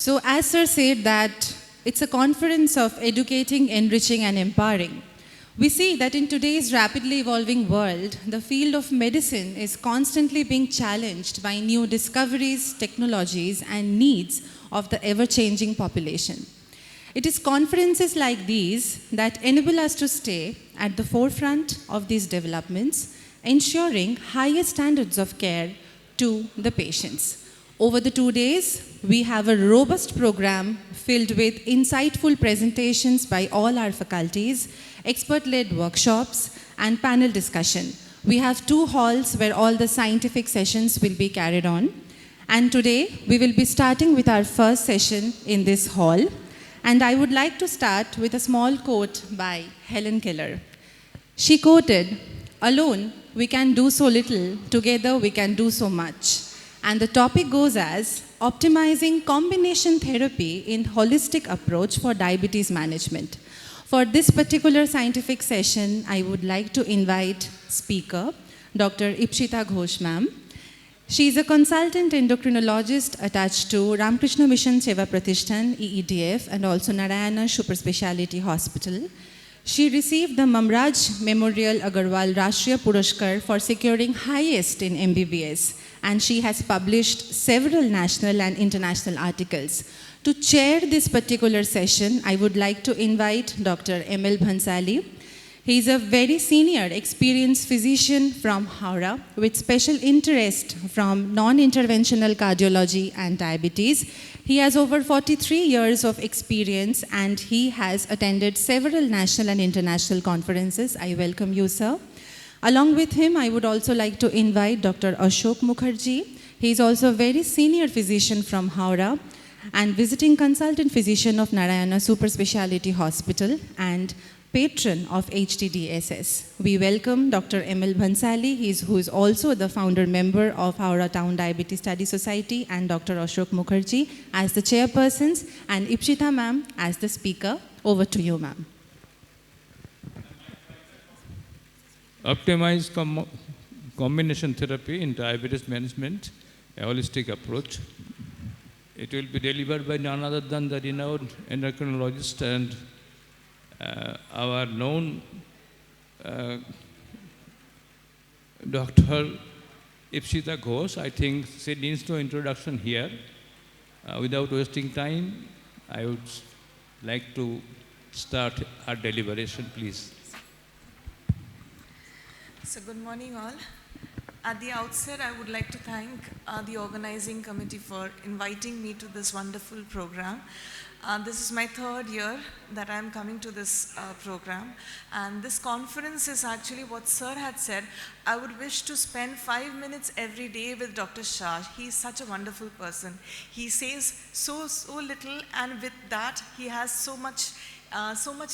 So as Sir said that it's a conference of educating, enriching and empowering. We see that in today's rapidly evolving world, the field of medicine is constantly being challenged by new discoveries, technologies and needs of the ever-changing population. It is conferences like these that enable us to stay at the forefront of these developments, ensuring higher standards of care to the patients. Over the 2 days, we have a robust program filled with insightful presentations by all our faculties, expert-led workshops, and panel discussion. We have 2 halls where all the scientific sessions will be carried on. And today, we will be starting with our first session in this hall. And I would like to start with a small quote by Helen Keller. She quoted, "Alone, we can do so little, together we can do so much." And the topic goes as optimizing combination therapy in holistic approach for diabetes management. For this particular scientific session, I would like to invite speaker, Dr. Ipshita Ghosh ma'am. She is a consultant endocrinologist attached to Ramakrishna Mission Seva Pratishthan, EEDF, and also Narayana Super Speciality Hospital. She received the Mamraj Memorial Agarwal Rashtriya Puraskar for securing highest in MBBS, and she has published several national and international articles. To chair this particular session, I would like to invite Dr. M.L. Bhansali. He is a very senior, experienced physician from Howrah with special interest from non-interventional cardiology and diabetes. He has over 43 years of experience and he has attended several national and international conferences. I welcome you, sir. Along with him, I would also like to invite Dr. Ashok Mukherjee. He is also a very senior physician from Howrah and visiting consultant physician of Narayana Super Speciality Hospital and patron of HTDSS. We welcome Dr. M.L. Bhansali, who is also the founder member of Howrah Town Diabetes Study Society, and Dr. Ashok Mukherjee as the chairpersons, and Ipshita ma'am as the speaker. Over to you, ma'am. Optimize combination therapy in diabetes management, a holistic approach. It will be delivered by none other than the renowned endocrinologist and our known Dr. Ipshita Ghosh. I think she needs no introduction here. Without wasting time, I would like to start our deliberation, please. So good morning all. At the outset, I would like to thank the organizing committee for inviting me to this wonderful program. This is my 3rd year that I am coming to this program, and this conference is actually what Sir had said. I would wish to spend 5 minutes every day with Dr. Shah. He is such a wonderful person. He says so little, and with that he has so much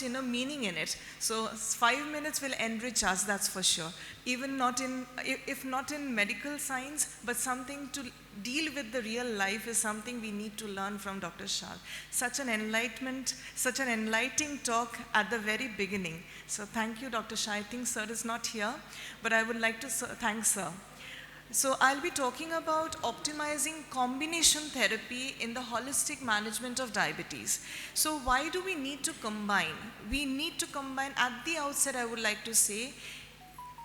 inner meaning in it. So 5 minutes will enrich us, that's for sure. Even not in, if not in medical science, but something to deal with the real life is something we need to learn from Dr. Shah. Such an enlightening talk at the very beginning. So thank you, Dr. Shah. I think Sir is not here, but I would like to thank Sir. So I'll be talking about optimizing combination therapy in the holistic management of diabetes. So why do we need to combine? We need to combine. At the outset, I would like to say,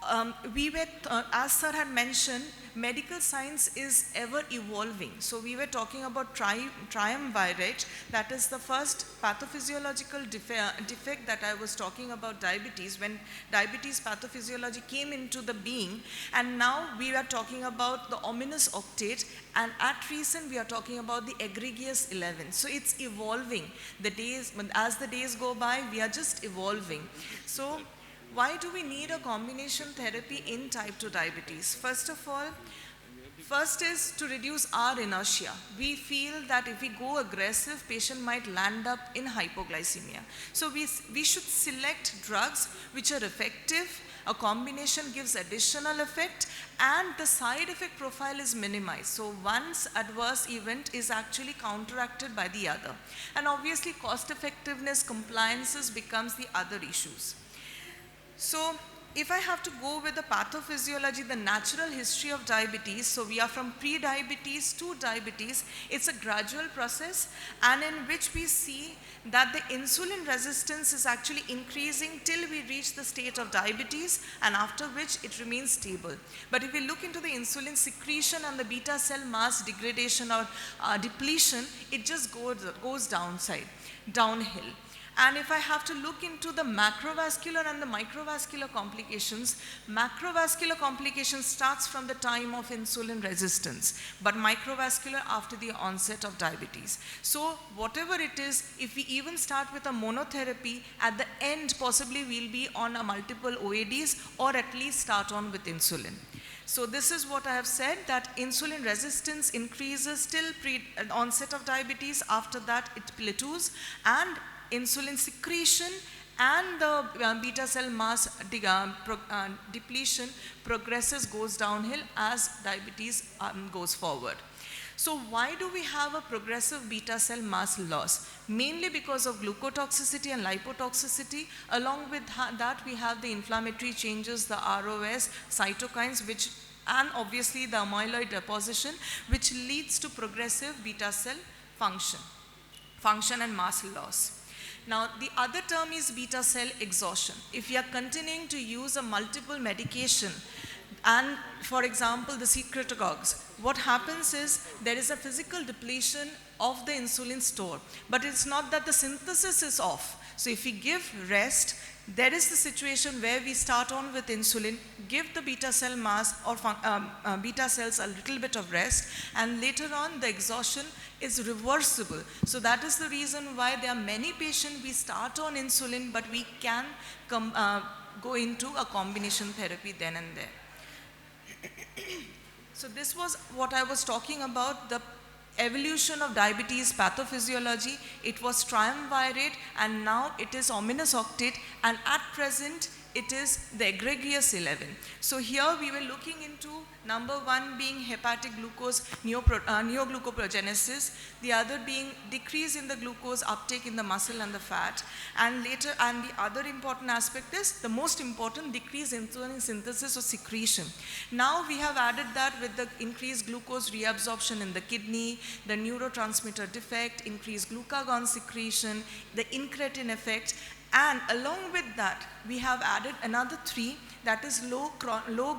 as Sir had mentioned, medical science is ever evolving. So we were talking about triumvirate, that is the first pathophysiological defect that I was talking about diabetes, when diabetes pathophysiology came into the being, and now we are talking about the ominous octet, and at recent we are talking about the egregious 11. So it's evolving. As the days go by, we are just evolving. So why do we need a combination therapy in type 2 diabetes? First is to reduce our inertia. We feel that if we go aggressive, patient might land up in hypoglycemia. So we should select drugs which are effective. A combination gives additional effect and the side effect profile is minimized. So one's adverse event is actually counteracted by the other. And obviously cost effectiveness, compliances becomes the other issues. So if I have to go with the pathophysiology, the natural history of diabetes, so we are from pre-diabetes to diabetes, it's a gradual process, and in which we see that the insulin resistance is actually increasing till we reach the state of diabetes, and after which it remains stable. But if we look into the insulin secretion and the beta cell mass degradation or depletion, it just goes downhill. And if I have to look into the macrovascular and the microvascular complications, macrovascular complications starts from the time of insulin resistance, but microvascular after the onset of diabetes. So whatever it is, if we even start with a monotherapy, at the end possibly we'll be on a multiple OADs, or at least start on with insulin. So this is what I have said, that insulin resistance increases till onset of diabetes. After that it plateaus, and insulin secretion and the beta cell mass depletion goes downhill as diabetes goes forward. So why do we have a progressive beta cell mass loss? Mainly because of glucotoxicity and lipotoxicity. Along with that, we have the inflammatory changes, the ROS, cytokines, and obviously the amyloid deposition, which leads to progressive beta cell function and mass loss. Now, the other term is beta cell exhaustion. If you are continuing to use a multiple medication, and for example the secretagogues, what happens is there is a physical depletion of the insulin store, but it's not that the synthesis is off. So if we give rest, there is the situation where we start on with insulin, give the beta cell mass or beta cells a little bit of rest, and later on the exhaustion is reversible. So that is the reason why there are many patients we start on insulin, but we can go into a combination therapy then and there. So this was what I was talking about, the evolution of diabetes pathophysiology. It was triumvirate, and now it is ominous octet, and at present it is the egregious 11. So here we were looking into number one being hepatic glucose neoglucoprogenesis, the other being decrease in the glucose uptake in the muscle and the fat, and the other important aspect is the most important, decrease insulin synthesis or secretion. Now we have added that with the increased glucose reabsorption in the kidney, the neurotransmitter defect, increased glucagon secretion, the incretin effect, and along with that we have added another 3, that is low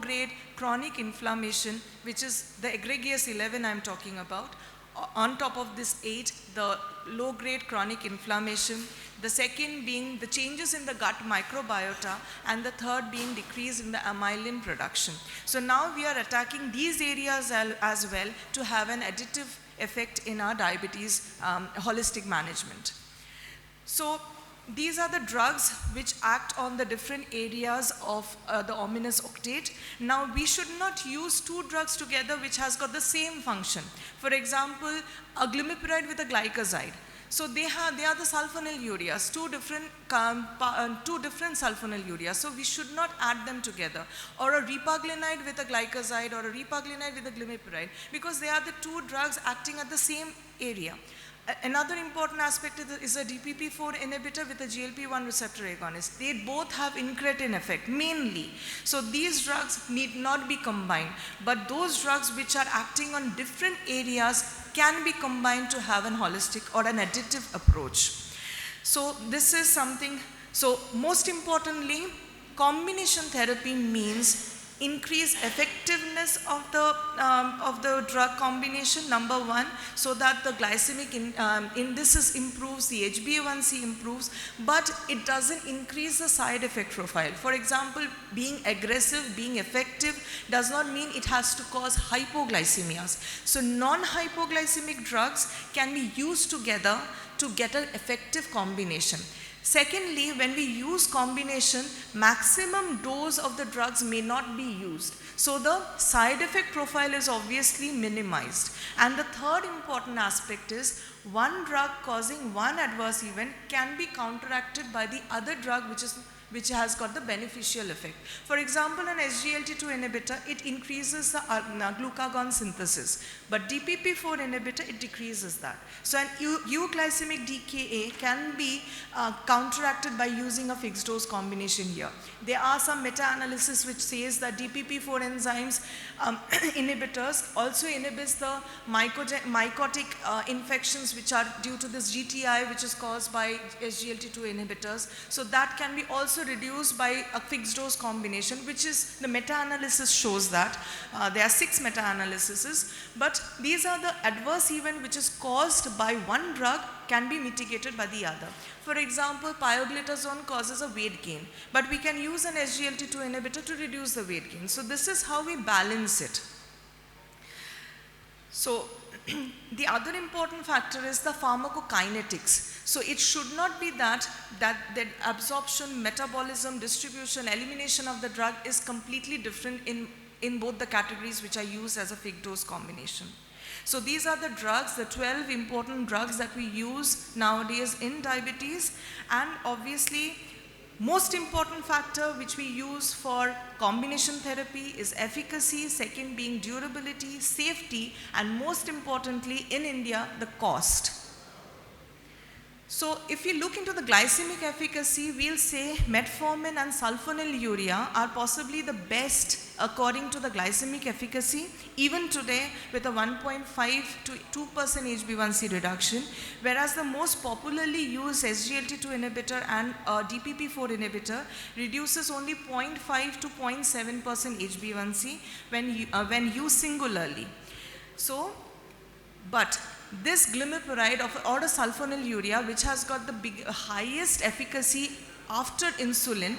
grade chronic inflammation, which is the egregious 11 I am talking about. On top of this 8, the low grade chronic inflammation, the second being the changes in the gut microbiota, and the third being decrease in the amylin production. So now we are attacking these areas as well to have an additive effect in our diabetes holistic management. So these are the drugs which act on the different areas of the ominous octet. Now we should not use 2 drugs together which has got the same function. For example, a glimepiride with a glycoside. So they are the sulfonylureas, two different sulfonylureas. So we should not add them together. Or a repaglinide with a glycoside, or a repaglinide with a glimepiride, because they are the 2 drugs acting at the same area. Another important aspect is a DPP-4 inhibitor with a GLP-1 receptor agonist. They both have incretin effect mainly. So these drugs need not be combined, but those drugs which are acting on different areas can be combined to have an holistic or an additive approach. So this is something, so most importantly, combination therapy means increase effectiveness of the drug combination, number 1, so that the glycemic indices improves, the HbA1c improves, but it doesn't increase the side effect profile. For example, being aggressive, being effective does not mean it has to cause hypoglycemias. So non-hypoglycemic drugs can be used together to get an effective combination. Secondly, when we use combination, maximum dose of the drugs may not be used. So the side effect profile is obviously minimized. And the third important aspect is one drug causing one adverse event can be counteracted by the other drug which is which has got the beneficial effect. For example, an SGLT2 inhibitor, it increases the glucagon synthesis, but DPP4 inhibitor, it decreases that. So an euglycemic DKA can be counteracted by using a fixed dose combination here. There are some meta-analysis which says that DPP4 enzymes inhibitors also inhibits the mycotic infections which are due to this GTI, which is caused by SGLT2 inhibitors. So that can be also reduced by a fixed dose combination, which is the meta-analysis shows that. There are 6 meta-analyses, but these are the adverse event which is caused by one drug can be mitigated by the other. For example, pioglitazone causes a weight gain, but we can use an SGLT2 inhibitor to reduce the weight gain. So this is how we balance it. So the other important factor is the pharmacokinetics. So it should not be that absorption, metabolism, distribution, elimination of the drug is completely different in both the categories which are used as a fixed dose combination. So these are the drugs, the 12 important drugs that we use nowadays in diabetes, and obviously most important factor which we use for combination therapy is efficacy, second being durability, safety, and most importantly in India, the cost. So if we look into the glycemic efficacy, we'll say metformin and sulfonylurea are possibly the best according to the glycemic efficacy, even today with a 1.5 to 2% HbA1c reduction, whereas the most popularly used SGLT2 inhibitor and DPP4 inhibitor reduces only 0.5 to 0.7% HbA1c when used singularly. So, but this glimepiride or the sulfonylurea, which has got the highest efficacy after insulin,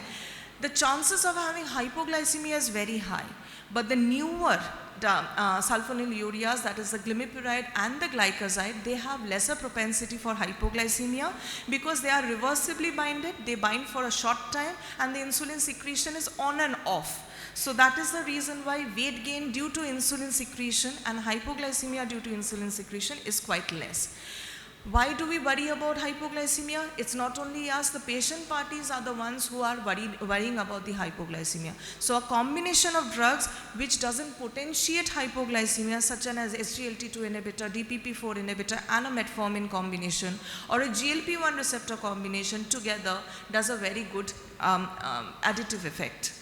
the chances of having hypoglycemia is very high. But the newer sulfonylureas, that is the glimepiride and the glycoside, they have lesser propensity for hypoglycemia because they are reversibly binded, they bind for a short time, and the insulin secretion is on and off. So that is the reason why weight gain due to insulin secretion and hypoglycemia due to insulin secretion is quite less. Why do we worry about hypoglycemia? It's not only us, the patient parties are the ones who are worrying about the hypoglycemia. So a combination of drugs which doesn't potentiate hypoglycemia, such as SGLT2 inhibitor, DPP4 inhibitor and a metformin combination or a GLP-1 receptor combination together does a very good additive effect.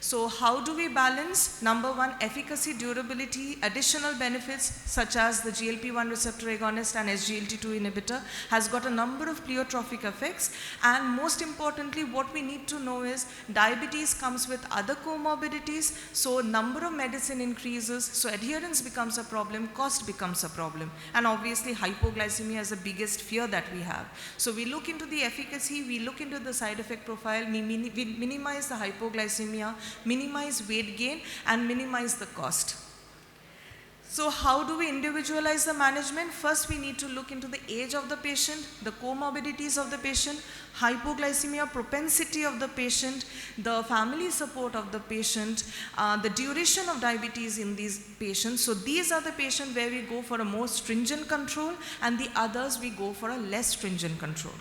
So how do we balance? Number one, efficacy, durability, additional benefits such as the GLP-1 receptor agonist and SGLT2 inhibitor has got a number of pleiotropic effects, and most importantly what we need to know is diabetes comes with other comorbidities, so number of medicine increases, so adherence becomes a problem, cost becomes a problem, and obviously hypoglycemia is the biggest fear that we have. So we look into the efficacy, we look into the side effect profile, we minimize the hypoglycemia, minimize weight gain, and minimize the cost. So how do we individualize the management? First, we need to look into the age of the patient, the comorbidities of the patient, hypoglycemia propensity of the patient, the family support of the patient, the duration of diabetes in these patients. So these are the patients where we go for a more stringent control, and the others we go for a less stringent control.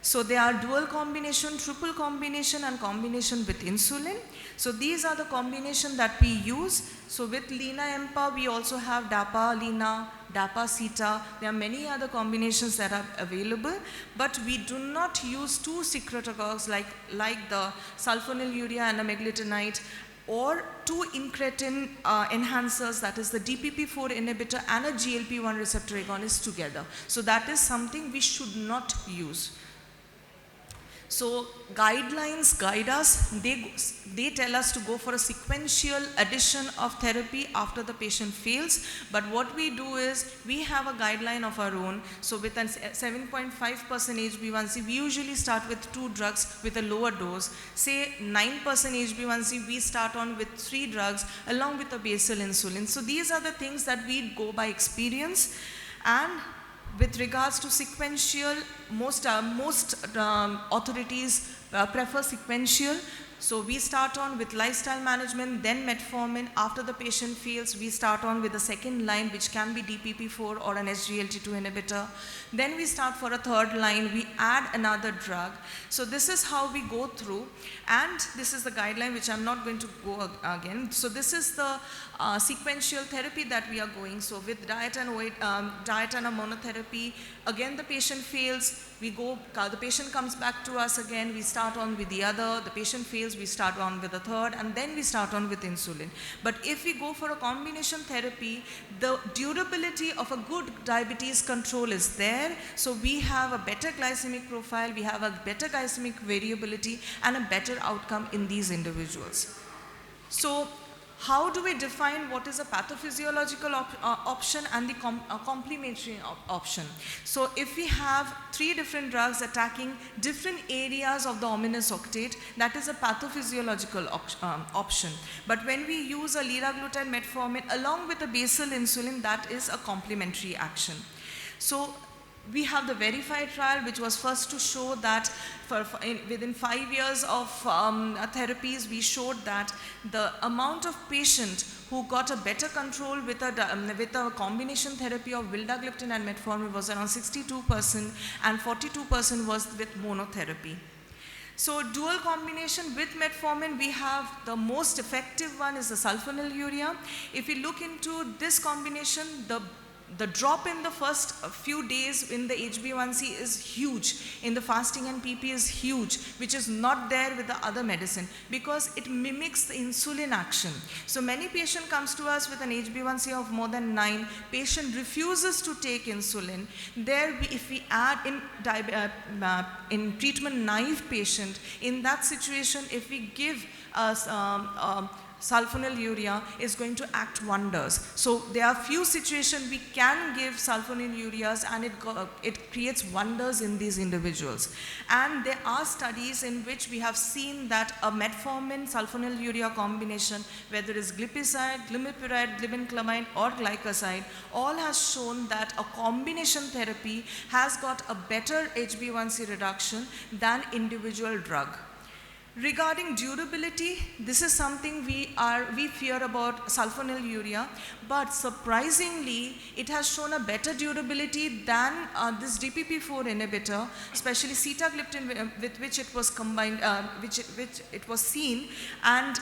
So there are dual combination, triple combination, and combination with insulin. So these are the combination that we use. So with Lina-Empa, we also have DAPA-Lina, DAPA-Sita. There are many other combinations that are available, but we do not use two secretagogues like the sulfonylurea and amycretinide, or two incretin enhancers, that is the DPP4 inhibitor and a GLP-1 receptor agonist together. So that is something we should not use. So guidelines guide us, they tell us to go for a sequential addition of therapy after the patient fails, but what we do is we have a guideline of our own. So with a 7.5% HbA1c, we usually start with 2 drugs with a lower dose. Say 9% HbA1c, we start on with 3 drugs along with a basal insulin. So these are the things that we go by experience. And with regards to sequential, most authorities prefer sequential. So we start on with lifestyle management, then metformin. After the patient fails, we start on with the second line, which can be DPP-4 or an SGLT2 inhibitor. Then we start for a third line, we add another drug. So this is how we go through, and this is the guideline which I'm not going to go again. So this is the sequential therapy that we are going. So with diet and a monotherapy, again the patient fails, we go, the patient comes back to us again, we start on with the other, the patient fails, we start on with the third, and then we start on with insulin. But if we go for a combination therapy, the durability of a good diabetes control is there. So we have a better glycemic profile, we have a better glycemic variability, and a better outcome in these individuals. So how do we define what is a pathophysiological option and the complementary option? So if we have 3 different drugs attacking different areas of the ominous octet, that is a pathophysiological option. But when we use a liraglutide metformin along with a basal insulin, that is a complementary action. So we have the VERIFY trial, which was first to show that within 5 years of therapies, we showed that the amount of patient who got a better control with a combination therapy of vildagliptin and metformin was around 62%, and 42% was with monotherapy. So dual combination with metformin, we have the most effective one is the sulfonylurea. If we look into this combination, the drop in the first few days in the HbA1c is huge, in the fasting and PP is huge, which is not there with the other medicine because it mimics the insulin action. So many patient comes to us with an HbA1c of more than 9, patient refuses to take insulin. There, if we add in treatment naive patient, in that situation, if we give sulfonylurea is going to act wonders. So there are few situations we can give sulfonylureas and it creates wonders in these individuals. And there are studies in which we have seen that a metformin sulfonylurea combination, whether it's glipizide, glimepiride, glibenclamide or glycoside, all has shown that a combination therapy has got a better HbA1c reduction than individual drug. Regarding durability, this is something we fear about sulfonylurea, but surprisingly, it has shown a better durability than this DPP-4 inhibitor, especially sitagliptin, with which it was combined, which it was seen, and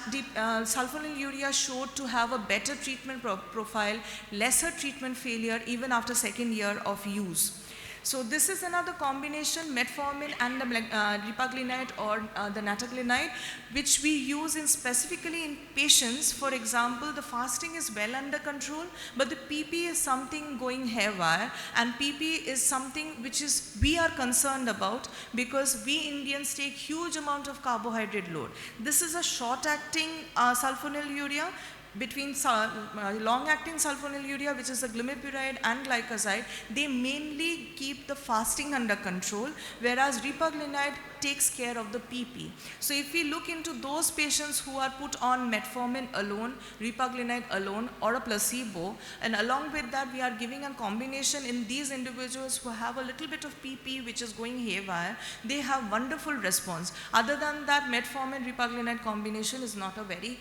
sulfonylurea showed to have a better treatment profile, lesser treatment failure even after second year of use. So this is another combination, metformin and the repaglinide or the nataglinide, which we use specifically in patients. For example, the fasting is well under control, but the PP is something going haywire, and PP is something which we are concerned about because we Indians take huge amount of carbohydrate load. This is a short-acting sulfonylurea. Between long-acting sulfonylurea, which is the glimepiride and glycoside, they mainly keep the fasting under control, whereas repaglinide takes care of the PP. So if we look into those patients who are put on metformin alone, repaglinide alone, or a placebo, and along with that we are giving a combination in these individuals who have a little bit of PP which is going haywire, they have wonderful response. Other than that, metformin-repaglinide combination is not a very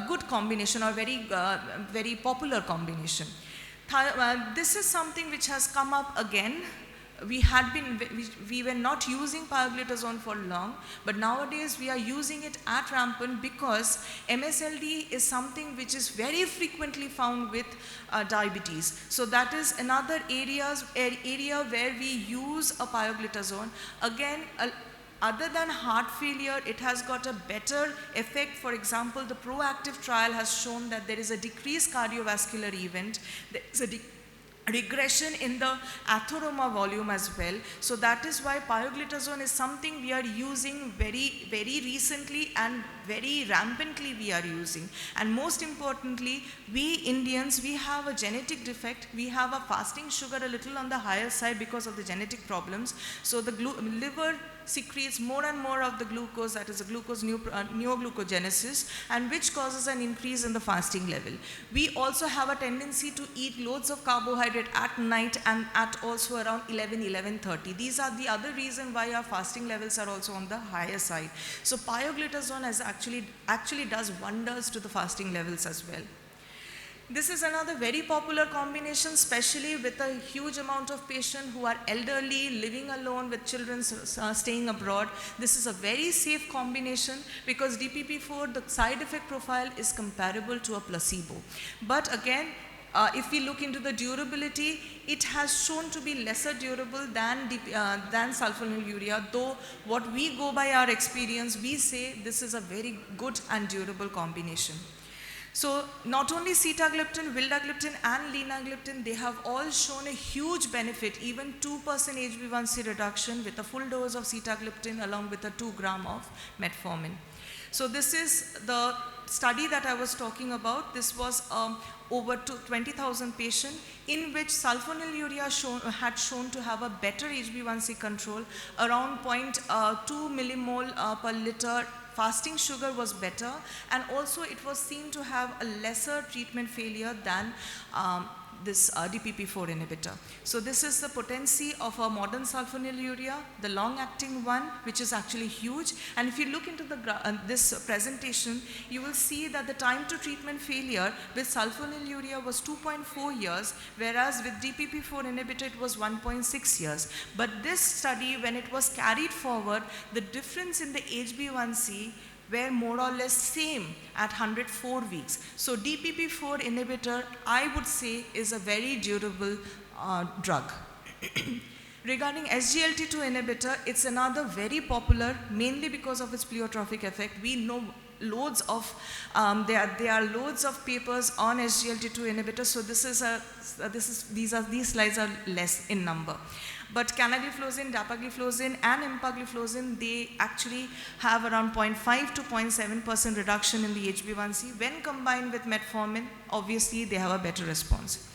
good combination or very popular combination. This is something which has come up again. We were not using pioglitazone for long, but nowadays we are using it at rampant because MSLD is something which is very frequently found with diabetes. So that is another area where we use a pioglitazone. Again, other than heart failure, it has got a better effect. For example, the PROACTIVE trial has shown that there is a decreased cardiovascular event. There is a regression in the atheroma volume as well. So that is why pioglitazone is something we are using very, very recently and very rampantly we are using. And most importantly, we Indians, we have a genetic defect. We have a fasting sugar a little on the higher side because of the genetic problems. So the liver secretes more and more of the glucose, that is the glucose neoglucogenesis, and which causes an increase in the fasting level. We also have a tendency to eat loads of carbohydrates it at night and at also around 11:30. These are the other reason why our fasting levels are also on the higher side. So pioglitazone actually does wonders to the fasting levels as well. This is another very popular combination, especially with a huge amount of patients who are elderly, living alone with children staying abroad. This is a very safe combination because DPP-4, the side effect profile is comparable to a placebo. But again, if we look into the durability, it has shown to be lesser durable than sulfonylurea, though what we go by our experience, we say this is a very good and durable combination. So not only sitagliptin, vildagliptin and linagliptin, they have all shown a huge benefit, even 2% HbA1c reduction with a full dose of sitagliptin along with a 2 gram of metformin. So this is the study that I was talking about. This was over 20,000 patients in which sulfonylurea had shown to have a better HbA1c control, around 0.2 millimole per liter. Fasting sugar was better, and also it was seen to have a lesser treatment failure than this DPP-4 inhibitor. So this is the potency of a modern sulfonylurea, the long-acting one, which is actually huge. And if you look into this presentation, you will see that the time to treatment failure with sulfonylurea was 2.4 years, whereas with DPP-4 inhibitor it was 1.6 years. But this study, when it was carried forward, the difference in the HbA1c were more or less same at 104 weeks. So DPP-4 inhibitor, I would say, is a very durable drug. Regarding SGLT2 inhibitor, it's another very popular, mainly because of its pleiotropic effect. We know loads of, there are loads of papers on SGLT2 inhibitors, so these slides are less in number. But canagliflozin, dapagliflozin and empagliflozin, they actually have around 0.5 to 0.7% reduction in the HbA1c. When combined with metformin, obviously they have a better response.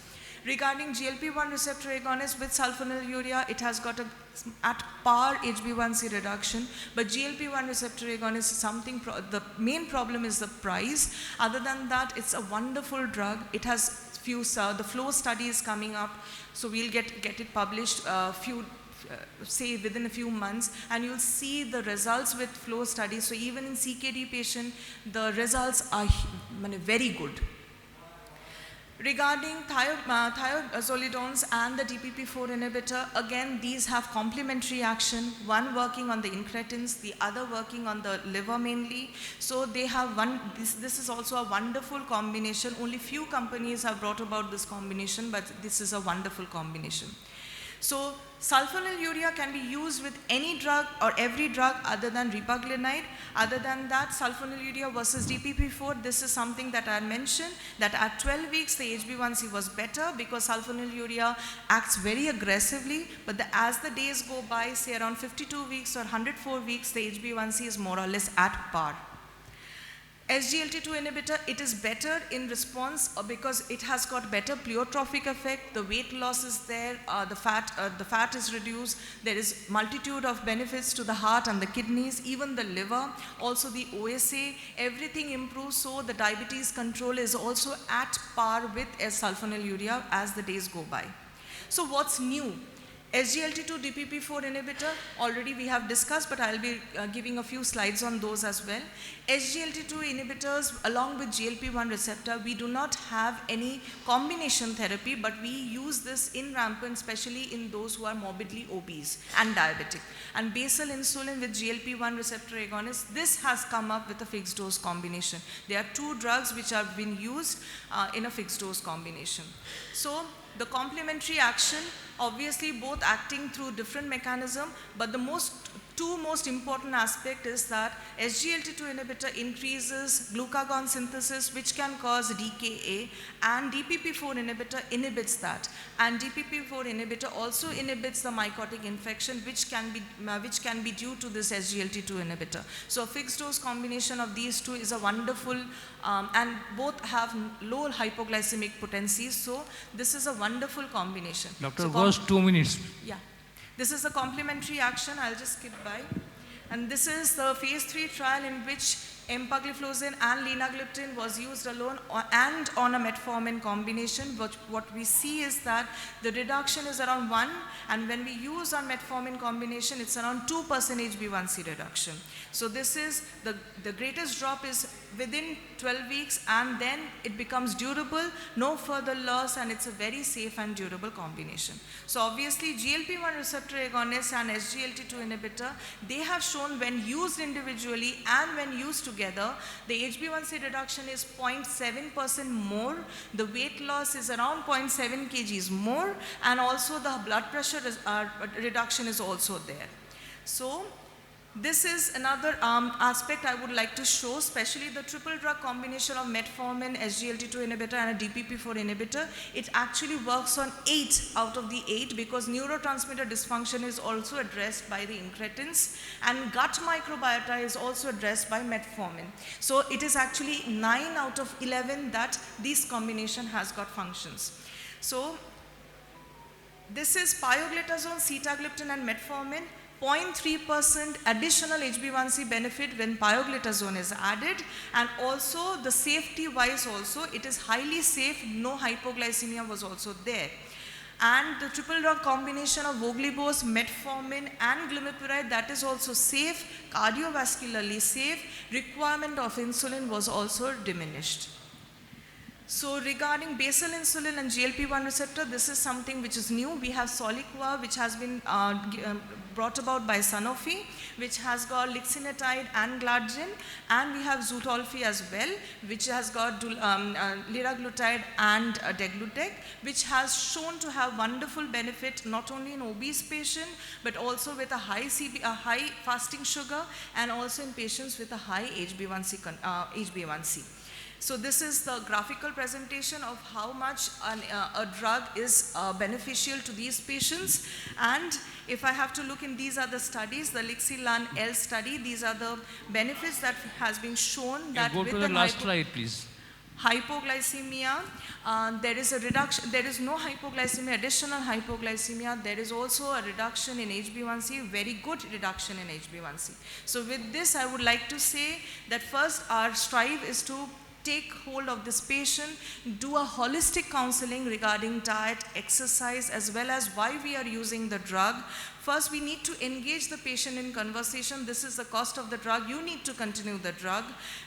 Regarding GLP-1 receptor agonist with sulfonylurea, it has got at par HbA1c reduction, but GLP-1 receptor agonist is something, the main problem is the price. Other than that, it's a wonderful drug. It has the flow study is coming up, so we'll get it published say within a few months, and you'll see the results with flow studies. So even in CKD patient, the results are very good. Regarding thiazolidones and the DPP-4 inhibitor, again, these have complementary action, one working on the incretins, the other working on the liver mainly. So they have this is also a wonderful combination. Only few companies have brought about this combination, but this is a wonderful combination. So sulfonylurea can be used with any drug or every drug other than ripaglinide. Other than that, sulfonylurea versus DPP-4, this is something that I mentioned, that at 12 weeks the HbA1c was better because sulfonylurea acts very aggressively, but as the days go by, say around 52 weeks or 104 weeks, the HbA1c is more or less at par. SGLT2 inhibitor, it is better in response because it has got better pleiotropic effect, the weight loss is there, the fat is reduced, there is multitude of benefits to the heart and the kidneys, even the liver, also the OSA, everything improves, so the diabetes control is also at par with sulfonylurea as the days go by. So what's new? SGLT2 DPP-4 inhibitor, already we have discussed, but I'll be giving a few slides on those as well. SGLT2 inhibitors along with GLP-1 receptor, we do not have any combination therapy, but we use this in rampant, especially in those who are morbidly obese and diabetic. And basal insulin with GLP-1 receptor agonist, this has come up with a fixed dose combination. There are two drugs which have been used in a fixed dose combination. So the complementary action, obviously both acting through different mechanism, but the two most important aspect is that SGLT2 inhibitor increases glucagon synthesis, which can cause DKA, and DPP-4 inhibitor inhibits that. And DPP-4 inhibitor also inhibits the mycotic infection, which can be due to this SGLT2 inhibitor. So a fixed dose combination of these two is a wonderful, and both have low hypoglycemic potencies. So this is a wonderful combination. Doctor, so first 2 minutes. Yeah. This is the complementary action, I'll just skip by. And this is the phase 3 trial in which empagliflozin and linagliptin was used alone and on a metformin combination, but what we see is that the reduction is around 1, and when we use on metformin combination, it's around 2% HbA1c reduction. So this is the greatest drop is within 12 weeks, and then it becomes durable, no further loss, and it's a very safe and durable combination. So obviously GLP-1 receptor agonist and SGLT2 inhibitor, they have shown when used individually and when used together, the HbA1c reduction is 0.7% more, the weight loss is around 0.7 kgs more, and also the blood pressure reduction is also there. So this is another aspect I would like to show, especially the triple drug combination of metformin, SGLT2 inhibitor and a DPP4 inhibitor. It actually works on 8 out of the 8 because neurotransmitter dysfunction is also addressed by the incretins, and gut microbiota is also addressed by metformin. So it is actually 9 out of 11 that this combination has got functions. So this is pioglitazone, sitagliptin and metformin. 0.3% additional HbA1c benefit when pioglitazone is added, and also the safety wise also it is highly safe, no hypoglycemia was also there. And the triple drug combination of voglibose, metformin and glimepiride, that is also safe, cardiovascularly safe, requirement of insulin was also diminished. So regarding basal insulin and GLP-1 receptor, this is something which is new. We have Soliqua, which has been brought about by Sanofi, which has got lixisenatide and glargine, and we have Zutolphi as well, which has got liraglutide and degludec, which has shown to have wonderful benefit not only in obese patient, but also with a high fasting sugar, and also in patients with a high HbA1c. So this is the graphical presentation of how much a drug is beneficial to these patients. And if I have to look in, these are the studies, the Lixilan-L study, these are the benefits that has been shown that go with to the last slide, please. Hypoglycemia, there is a reduction, there is no hypoglycemia, additional hypoglycemia, there is also a reduction in HbA1c, very good reduction in HbA1c. So with this I would like to say that first our strive is to take hold of this patient, do a holistic counseling regarding diet, exercise, as well as why we are using the drug. First, we need to engage the patient in conversation. This is the cost of the drug. You need to continue the drug.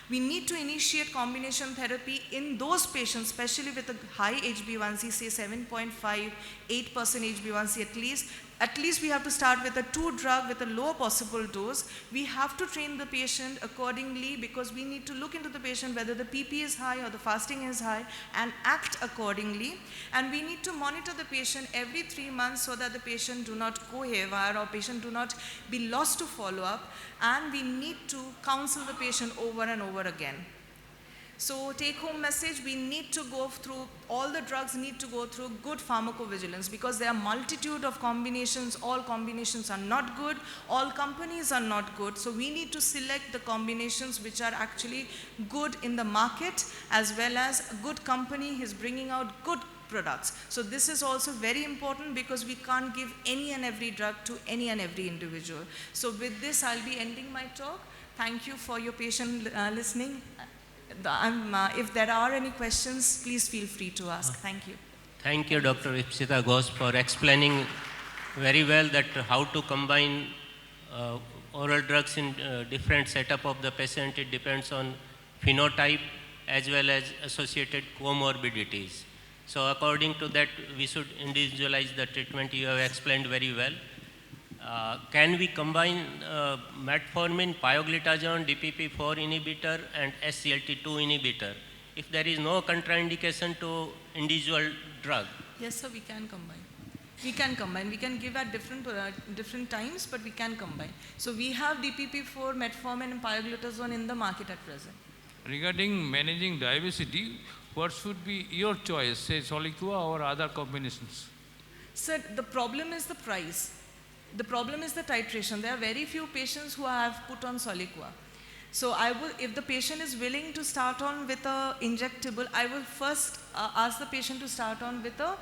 We need to initiate combination therapy in those patients, especially with a high HbA1c, say 7.5, 8% HbA1c at least. At least we have to start with a 2 drug with a lower possible dose. We have to train the patient accordingly because we need to look into the patient whether the PP is high or the fasting is high and act accordingly. And we need to monitor the patient every 3 months so that the patient do not go haywire or patient do not be lost to follow up. And we need to counsel the patient over and over again. So take home message, we need to go through, all the drugs need to go through good pharmacovigilance because there are multitude of combinations, all combinations are not good, all companies are not good. So we need to select the combinations which are actually good in the market, as well as a good company is bringing out good products. So this is also very important because we can't give any and every drug to any and every individual. So with this I'll be ending my talk. Thank you for your patient listening. If there are any questions, please feel free to ask. Thank you. Thank you, Dr. Ipsita Ghosh, for explaining very well that how to combine oral drugs in different setup of the patient. It depends on phenotype as well as associated comorbidities. So according to that, we should individualize the treatment. You have explained very well. Can we combine metformin, pioglitazone, DPP4 inhibitor and SGLT2 inhibitor if there is no contraindication to individual drug? Yes, sir, we can combine. We can combine. We can give at different times, but we can combine. So we have DPP4, metformin and pioglitazone in the market at present. Regarding managing diabetes, what should be your choice, say Soliqua or other combinations? Sir, the problem is the price. The problem is the titration. There are very few patients who have put on Soliqua. So I will, if the patient is willing to start on with a injectable, I will first ask the patient to start on with a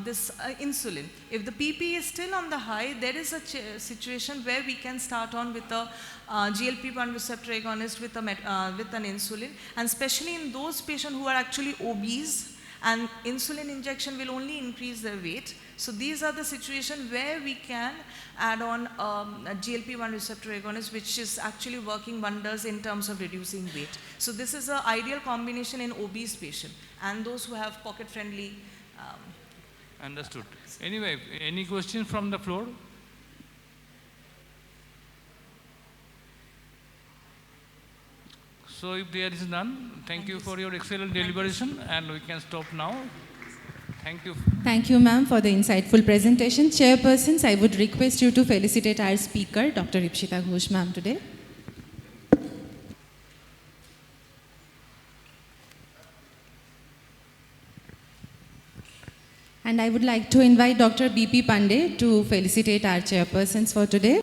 this insulin. If the PP is still on the high, there is a situation where we can start on with a GLP-1 receptor agonist with an insulin, and especially in those patients who are actually obese, and insulin injection will only increase their weight. So these are the situations where we can add on a GLP-1 receptor agonist, which is actually working wonders in terms of reducing weight. So this is an ideal combination in obese patients and those who have pocket-friendly. Understood. Anyway, any questions from the floor? So if there is none, thank you for your excellent deliberation, and we can stop now. Thank you. Thank you, ma'am, for the insightful presentation. Chairpersons, I would request you to felicitate our speaker, Dr. Ipshita Ghosh, ma'am, today. And I would like to invite Dr. B.P. Pandey to felicitate our chairpersons for today.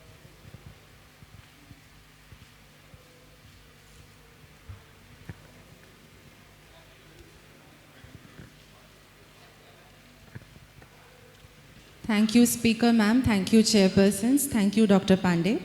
Thank you, Speaker, ma'am. Thank you, chairpersons. Thank you, Dr. Pandey.